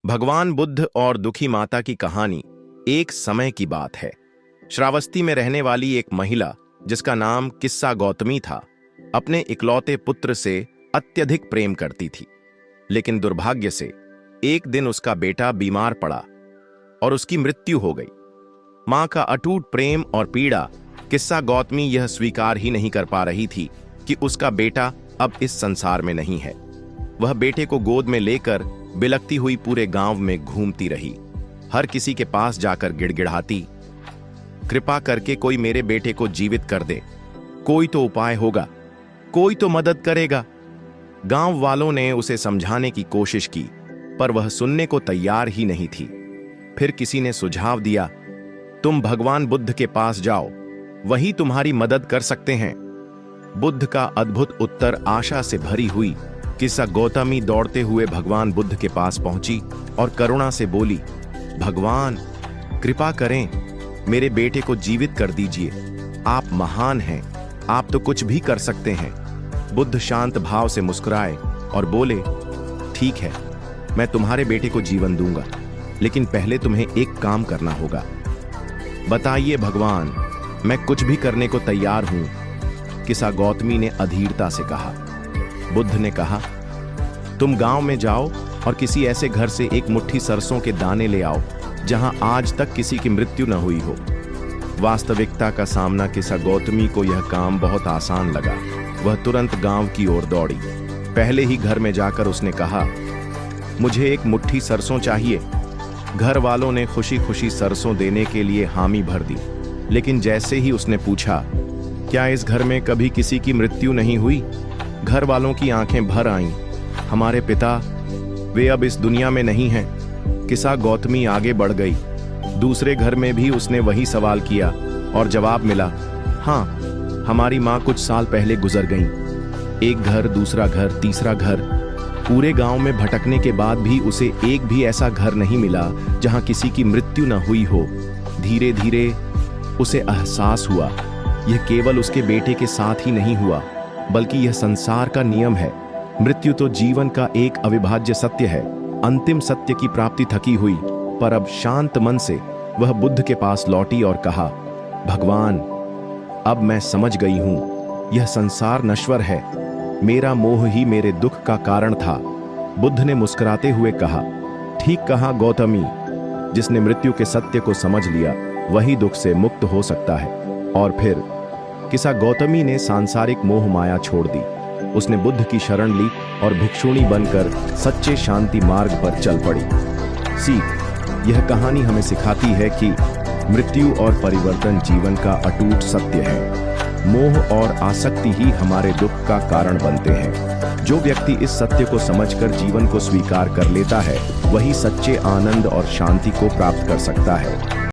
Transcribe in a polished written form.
भगवान बुद्ध और दुखी माता की कहानी एक समय की बात है। श्रावस्ती में रहने वाली एक महिला जिसका नाम किस्सा गौतमी था, अपने इकलौते पुत्र से अत्यधिक प्रेम करती थी। लेकिन दुर्भाग्य से एक दिन उसका बेटा बीमार पड़ा और उसकी मृत्यु हो गई। मां का अटूट प्रेम और पीड़ा किस्सा गौतमी यह स्वीकार ही नहीं कर पा रही थी कि उसका बेटा अब इस संसार में नहीं है। वह बेटे को गोद में लेकर बिलखती हुई पूरे गांव में घूमती रही। हर किसी के पास जाकर गिड़गिड़ाती, कृपा करके कोई मेरे बेटे को जीवित कर दे, कोई तो उपाय होगा, कोई तो मदद करेगा। गांव वालों ने उसे समझाने की कोशिश की, पर वह सुनने को तैयार ही नहीं थी। फिर किसी ने सुझाव दिया, तुम भगवान बुद्ध के पास जाओ, वही तुम्हारी मदद कर सकते हैं। बुद्ध का अद्भुत उत्तर आशा से भरी हुई किस्सा गौतमी दौड़ते हुए भगवान बुद्ध के पास पहुंची और करुणा से बोली, भगवान कृपा करें, मेरे बेटे को जीवित कर दीजिए। आप महान हैं, आप तो कुछ भी कर सकते हैं। बुद्ध शांत भाव से मुस्कुराए और बोले, ठीक है, मैं तुम्हारे बेटे को जीवन दूंगा, लेकिन पहले तुम्हें एक काम करना होगा। बताइए भगवान, मैं कुछ भी करने को तैयार हूं, किस्सा गौतमी ने अधीरता से कहा। बुद्ध ने कहा, तुम गांव में जाओ और किसी ऐसे घर से एक मुट्ठी सरसों के दाने ले आओ जहां आज तक किसी की मृत्यु न हुई हो। वास्तविकता का सामना किस्सा गौतमी को यह काम बहुत आसान लगा। वह तुरंत गांव की ओर दौड़ी। पहले ही घर में जाकर उसने कहा, मुझे एक मुट्ठी सरसों चाहिए। घर वालों ने खुशी खुशी सरसों देने के लिए हामी भर दी। लेकिन जैसे ही उसने पूछा, क्या इस घर में कभी किसी की मृत्यु नहीं हुई, घर वालों की आंखें भर आईं। हमारे पिता, वे अब इस दुनिया में नहीं हैं। किस्सा गौतमी आगे बढ़ गई। दूसरे घर में भी उसने वही सवाल किया और जवाब मिला, हाँ, हमारी माँ कुछ साल पहले गुजर गईं। एक घर, दूसरा घर, तीसरा घर, पूरे गांव में भटकने के बाद भी उसे एक भी ऐसा घर नहीं मिला जहां किसी की मृत्यु न हुई हो। धीरे धीरे उसे एहसास हुआ, यह केवल उसके बेटे के साथ ही नहीं हुआ, बल्कि यह संसार का नियम है। मृत्यु तो जीवन का एक अविभाज्य सत्य है। अंतिम सत्य की प्राप्ति थकी हुई, पर अब शांत मन से वह बुद्ध के पास लौटी और कहा, भगवान, अब मैं समझ गई हूं, यह संसार नश्वर है। मेरा मोह ही मेरे दुख का कारण था। बुद्ध ने मुस्कुराते हुए कहा, ठीक कहा गौतमी, जिसने मृत्यु के सत्य को समझ लिया वही दुख से मुक्त हो सकता है। और फिर किस्सा गौतमी ने सांसारिक मोह माया छोड़ दी। उसने बुद्ध की शरण ली और भिक्षुणी बनकर सच्चे शांति मार्ग पर चल पड़ी। सीख, यह कहानी हमें सिखाती है कि मृत्यु और परिवर्तन जीवन का अटूट सत्य है। मोह और आसक्ति ही हमारे दुख का कारण बनते हैं। जो व्यक्ति इस सत्य को समझकर जीवन को स्वीकार कर लेता है, वही सच्चे आनंद और शांति को प्राप्त कर सकता है।